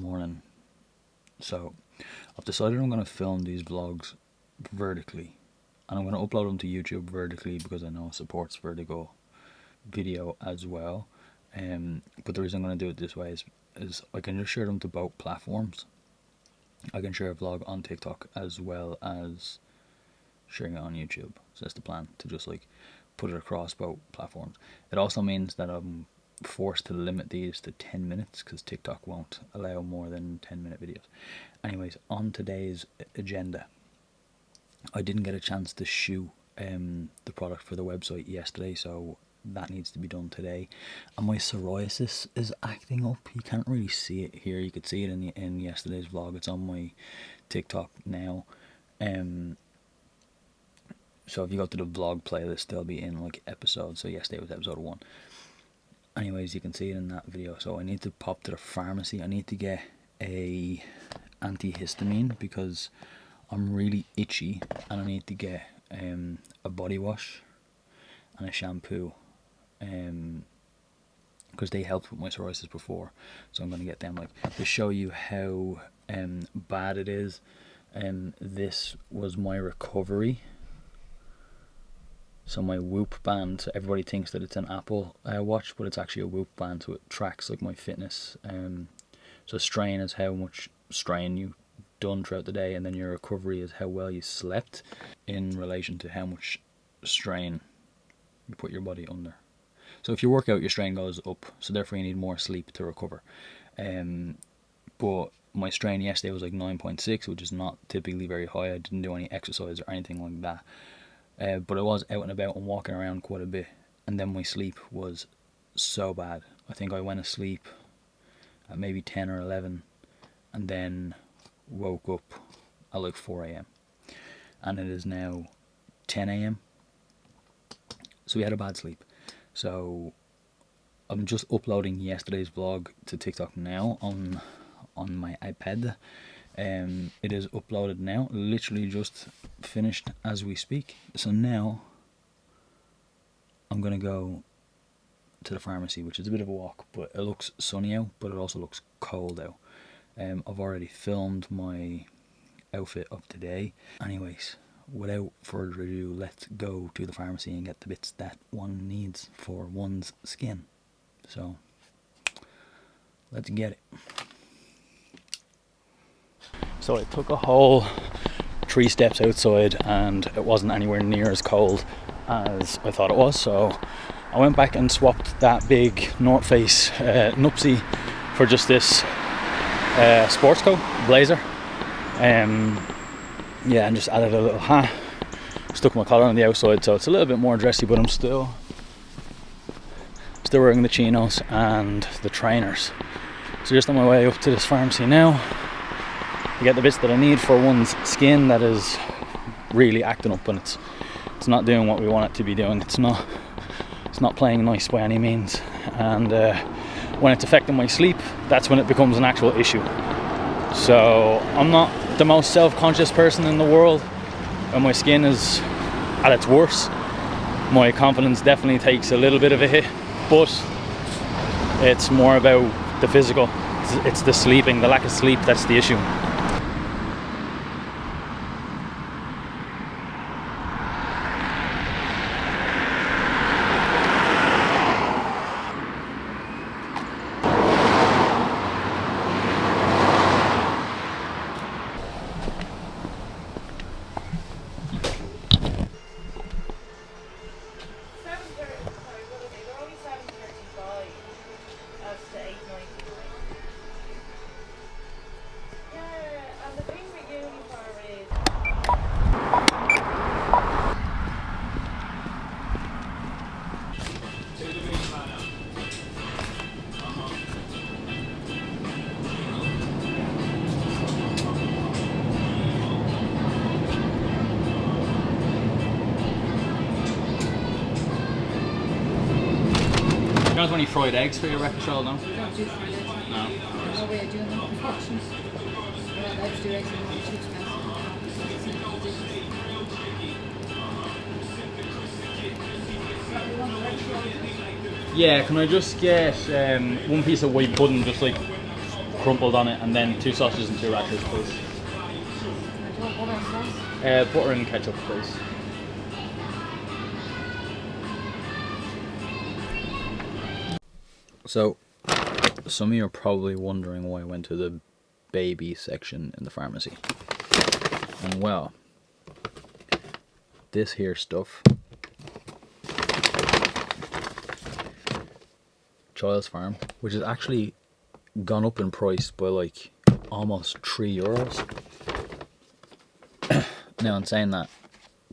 morning. So I've decided I'm going to film these vlogs vertically, and I'm going to upload them to YouTube vertically because I know it supports vertical video as well. But the reason I'm going to do it this way is I can just share them to both platforms. I can share a vlog on TikTok as well as sharing it on YouTube. So that's the plan, to just like put it across both platforms. It also means that I'm forced to limit these to 10 minutes because TikTok won't allow more than 10-minute videos. Anyways, on today's agenda, I didn't get a chance to shoot the product for the website yesterday, so that needs to be done today. And my psoriasis is acting up. You can't really see it here. You could see it in yesterday's vlog. It's on my TikTok now. So if you go to the vlog playlist, they'll be in like episodes. So yesterday was episode 1. Anyways, you can see it in that video. So I need to pop to the pharmacy. I need to get a antihistamine because I'm really itchy, and I need to get a body wash and a shampoo because they helped with my psoriasis before. So I'm going to get them, like, to show you how bad it is. This was my recovery. So my Whoop band, so everybody thinks that it's an Apple watch, but it's actually a Whoop band, so it tracks like my fitness. So strain is how much strain you've done throughout the day, and then your recovery is how well you slept in relation to how much strain you put your body under. So if you work out, your strain goes up, so therefore you need more sleep to recover. But my strain yesterday was like 9.6, which is not typically very high. I didn't do any exercise or anything like that. But I was out and about and walking around quite a bit, and then my sleep was so bad. I think I went to sleep at maybe 10 or 11 and then woke up at like 4 a.m. and it is now 10 a.m. So we had a bad sleep. So I'm just uploading yesterday's vlog to TikTok now on my iPad. It is uploaded now, literally just finished as we speak. So now I'm gonna go to the pharmacy, which is a bit of a walk, but it looks sunny out, but it also looks cold out. I've already filmed my outfit of today. Anyways, without further ado, let's go to the pharmacy and get the bits that one needs for one's skin. So let's get it. So I took a whole 3 steps outside and it wasn't anywhere near as cold as I thought it was, so I went back and swapped that big North Face Nupsy for just this sports coat, blazer. Yeah, and just added a little hat. Stuck my collar on the outside, so it's a little bit more dressy, but I'm still wearing the chinos and the trainers. So just on my way up to this pharmacy now to get the bits that I need for one's skin that is really acting up, and it's not doing what we want it to be doing. It's not playing nice by any means, and when it's affecting my sleep, that's when it becomes an actual issue. So I'm not the most self-conscious person in the world. When my skin is at its worst, my confidence definitely takes a little bit of a hit, but it's more about the physical. It's the sleeping, the lack of sleep, that's the issue. You don't have any fried eggs for your breakfast roll, no? Don't do fried eggs. No. There's no way of doing them, unfortunately. I just do eggs and it's too expensive. Yeah, can I just get one piece of white pudding, just like crumpled on it, and then 2 sausages and 2 rashers, please. I don't butter and sauce. Butter and ketchup, please. So, some of you are probably wondering why I went to the baby section in the pharmacy. And well, this here stuff, Child's Farm, which has actually gone up in price by like almost €3. Now, in saying that,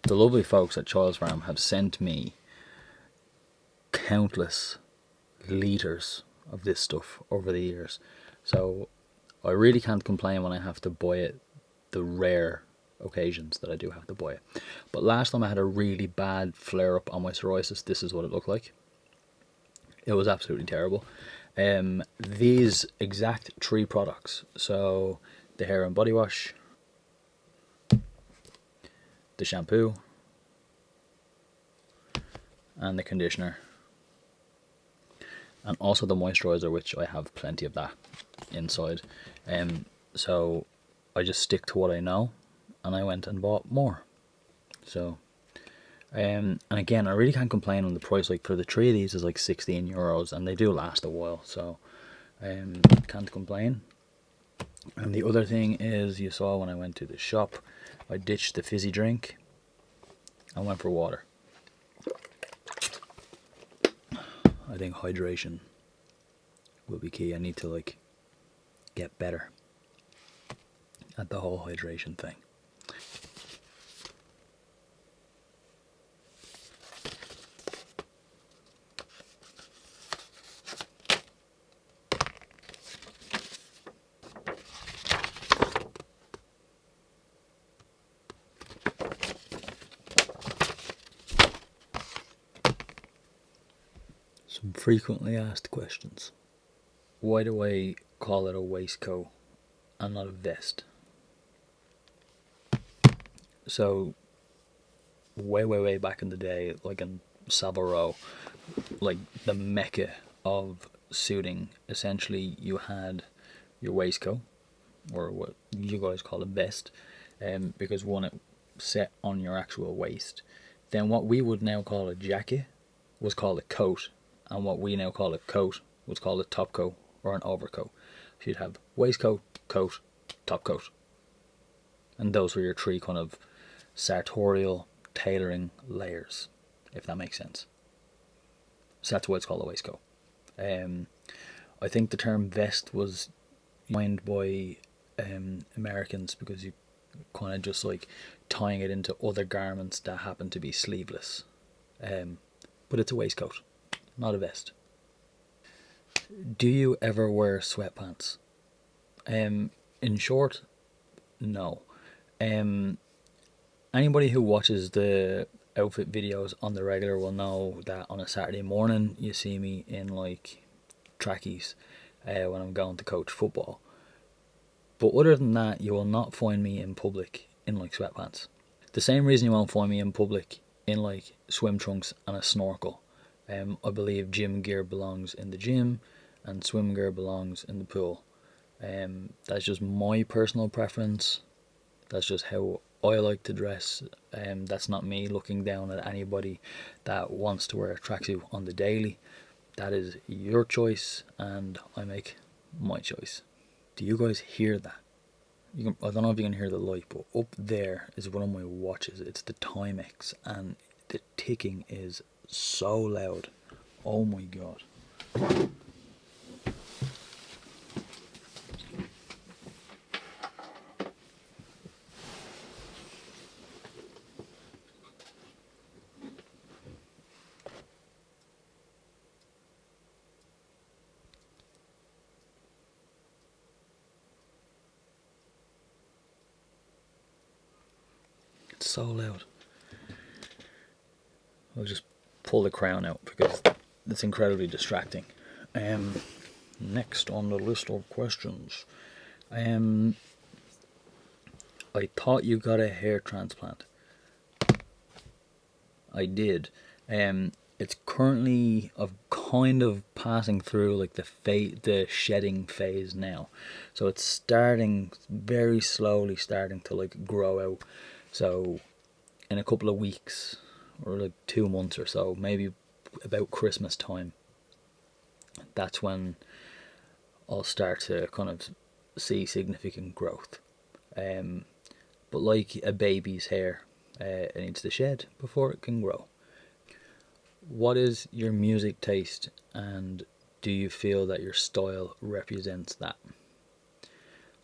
the lovely folks at Child's Farm have sent me countless litres of this stuff over the years, so I really can't complain when I have to buy it, the rare occasions that I do have to buy it. But last time I had a really bad flare up on my psoriasis, this is what it looked like. It was absolutely terrible. These exact 3 products, so the hair and body wash, the shampoo, and the conditioner, and also the moisturizer, which I have plenty of that inside. So I just stick to what I know, and I went and bought more. So and again, I really can't complain on the price. Like, for the 3 of these is like €16, and they do last a while, so can't complain. And the other thing is, you saw when I went to the shop, I ditched the fizzy drink and went for water. I think hydration will be key. I need to like get better at the whole hydration thing. Some frequently asked questions. Why do I call it a waistcoat and not a vest? So, way back in the day, like in Savile Row, like the mecca of suiting, essentially you had your waistcoat, or what you guys call a vest, because one, it set on your actual waist. Then what we would now call a jacket was called a coat, and what we now call a coat was called a top coat or an overcoat. So you'd have waistcoat, coat, top coat, and those were your 3 kind of sartorial tailoring layers, if that makes sense. So that's why it's called a waistcoat. I think the term vest was coined by Americans because you kind of just like tying it into other garments that happen to be sleeveless. But it's a waistcoat, not a vest. Do you ever wear sweatpants? In short, no. Anybody who watches the outfit videos on the regular will know that on a Saturday morning you see me in like trackies when I'm going to coach football. But other than that, you will not find me in public in like sweatpants. The same reason you won't find me in public in like swim trunks and a snorkel. I believe gym gear belongs in the gym and swim gear belongs in the pool. That's just my personal preference. That's just how I like to dress. That's not me looking down at anybody that wants to wear a tracksuit on the daily. That is your choice, and I make my choice. Do you guys hear that? I don't know if you can hear the light, but up there is one of my watches. It's the Timex, and the ticking is so loud. Oh my god. It's so loud. I'll just pull the crown out because it's incredibly distracting. Next on the list of questions, I thought you got a hair transplant. I did. it's currently of kind of passing through like the shedding phase now, so it's starting very slowly, starting to like grow out. So in a couple of weeks, or like 2 months or so, maybe about Christmas time, that's when I'll start to kind of see significant growth. Um, but like a baby's hair, it needs to shed before it can grow. What is your music taste, and do you feel that your style represents that?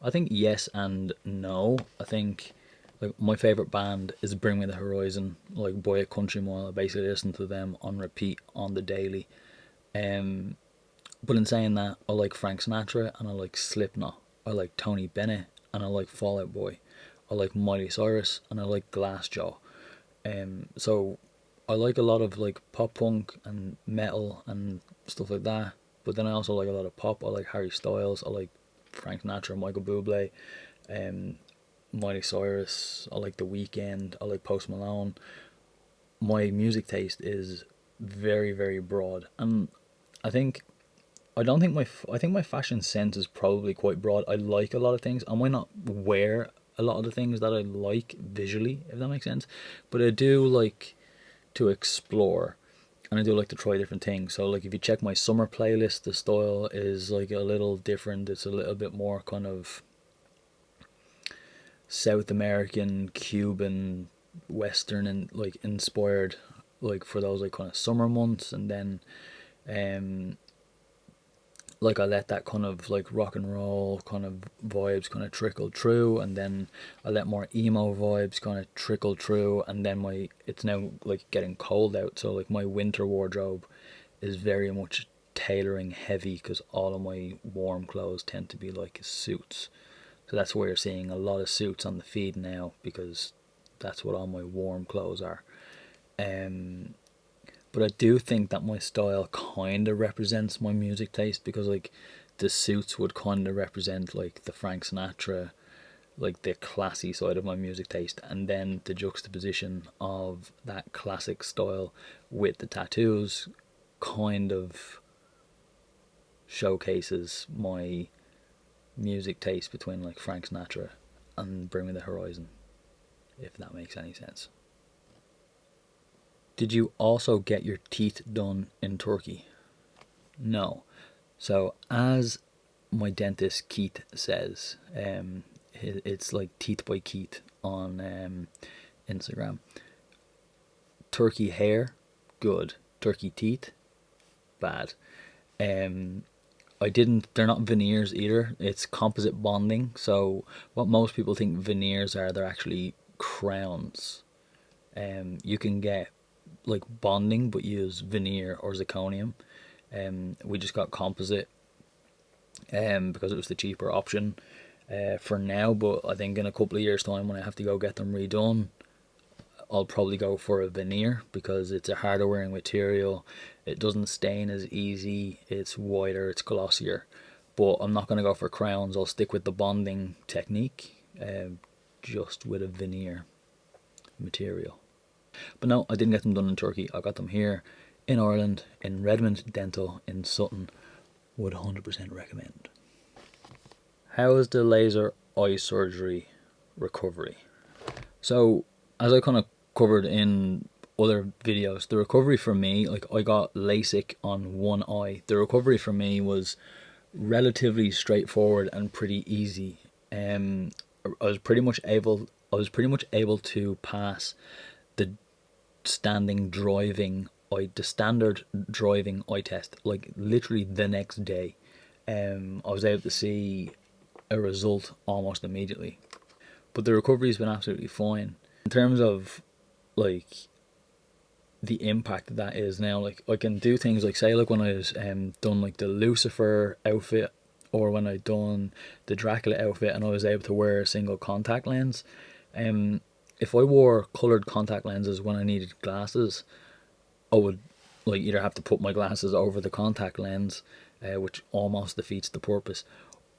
I think yes and no. I think like my favorite band is Bring Me the Horizon, like Boy a Country Mile. I basically listen to them on repeat on the daily. Um, but in saying that, I like Frank Sinatra and I like Slipknot. I like Tony Bennett and I like Fall Out Boy. I like Miley Cyrus and I like Glassjaw. So I like a lot of like pop punk and metal and stuff like that. But then I also like a lot of pop. I like Harry Styles. I like Frank Sinatra, Michael Bublé, um, Miley Cyrus. I like The Weeknd. I like Post Malone. My music taste is very very broad, and I think I don't think I think my fashion sense is probably quite broad. I like a lot of things. I might not wear a lot of the things that I like visually, if that makes sense, but I do like to explore, and I do like to try different things. So like if you check my summer playlist, the style is like a little different. It's a little bit more kind of South American, Cuban, Western, and like inspired, like for those like kind of summer months. And then um like I let that kind of like rock and roll kind of vibes kind of trickle through, and then I let more emo vibes kind of trickle through, and then my it's now like getting cold out, so like my winter wardrobe is very much tailoring heavy, because all of my warm clothes tend to be like suits. So that's where you're seeing a lot of suits on the feed now, because that's what all my warm clothes are. Um, but I do think that my style kind of represents my music taste, because like the suits would kind of represent like the Frank Sinatra, like the classy side of my music taste, and then the juxtaposition of that classic style with the tattoos kind of showcases my music taste between like Frank Sinatra and Bring Me the Horizon, if that makes any sense. Did you also get your teeth done in Turkey? No. So, as my dentist Keith says, it's like Teeth by Keith on Instagram. Turkey hair, good. Turkey teeth, bad. Um, I didn't. They're not veneers either. It's composite bonding. So what most people think veneers are, they're actually crowns. You can get like bonding, but use veneer or zirconium. We just got composite, because it was the cheaper option, for now. But I think in a couple of years' time, when I have to go get them redone, I'll probably go for a veneer, because it's a harder wearing material. It doesn't stain as easy. It's whiter. It's glossier. But I'm not going to go for crowns. I'll stick with the bonding technique, just with a veneer material. But no, I didn't get them done in Turkey. I got them here in Ireland, in Redmond Dental in Sutton. Would 100% recommend. How is the laser eye surgery recovery? So, as I kind of covered in other videos, the recovery for me, like I got LASIK on one eye. The recovery for me was relatively straightforward and pretty easy. I was pretty much able to pass the the standard driving eye test like literally the next day. I was able to see a result almost immediately. But the recovery's been absolutely fine. In terms of like the impact that is now, like I can do things like, say like when I was done like the Lucifer outfit, or when I done the Dracula outfit and I was able to wear a single contact lens. If I wore coloured contact lenses when I needed glasses, I would like either have to put my glasses over the contact lens, which almost defeats the purpose,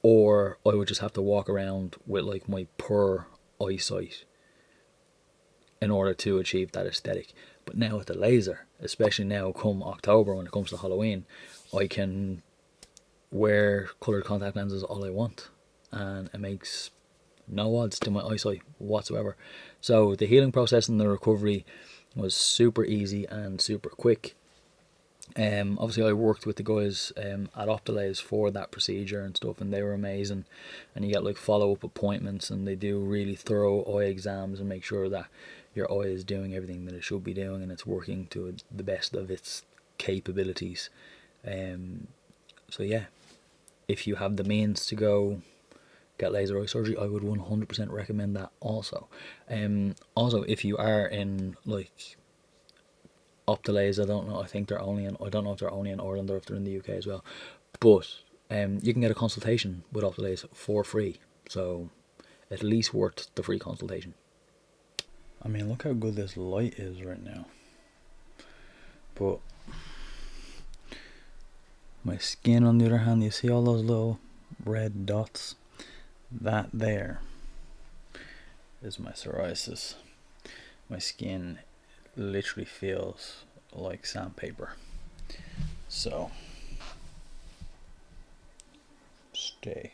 or I would just have to walk around with like my poor eyesight in order to achieve that aesthetic. But now with the laser, especially now come October when it comes to Halloween, I can wear coloured contact lenses all I want, and it makes no odds to my eyesight whatsoever. So the healing process and the recovery was super easy and super quick. Obviously I worked with the guys at Optalays for that procedure and stuff, and they were amazing. And you get like follow-up appointments, and they do really thorough eye exams and make sure that your eye is doing everything that it should be doing and it's working to the best of its capabilities. So yeah, if you have the means to go get laser eye surgery, I would 100% recommend that also. Also, if you are in like Optalays, I don't know. I think they're only in. I don't know if they're only in Ireland or if they're in the UK as well. But you can get a consultation with Optalays for free. So at least worth the free consultation. I mean, look how good this light is right now. But my skin, on the other hand, you see all those little red dots? That there is my psoriasis. My skin literally feels like sandpaper. So stay.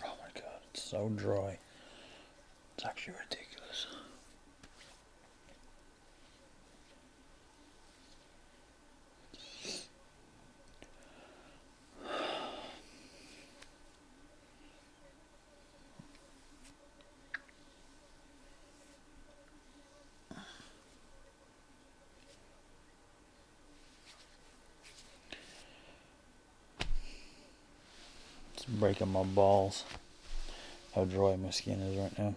Oh my god, it's so dry. It's actually ridiculous. It's breaking my balls how dry my skin is right now.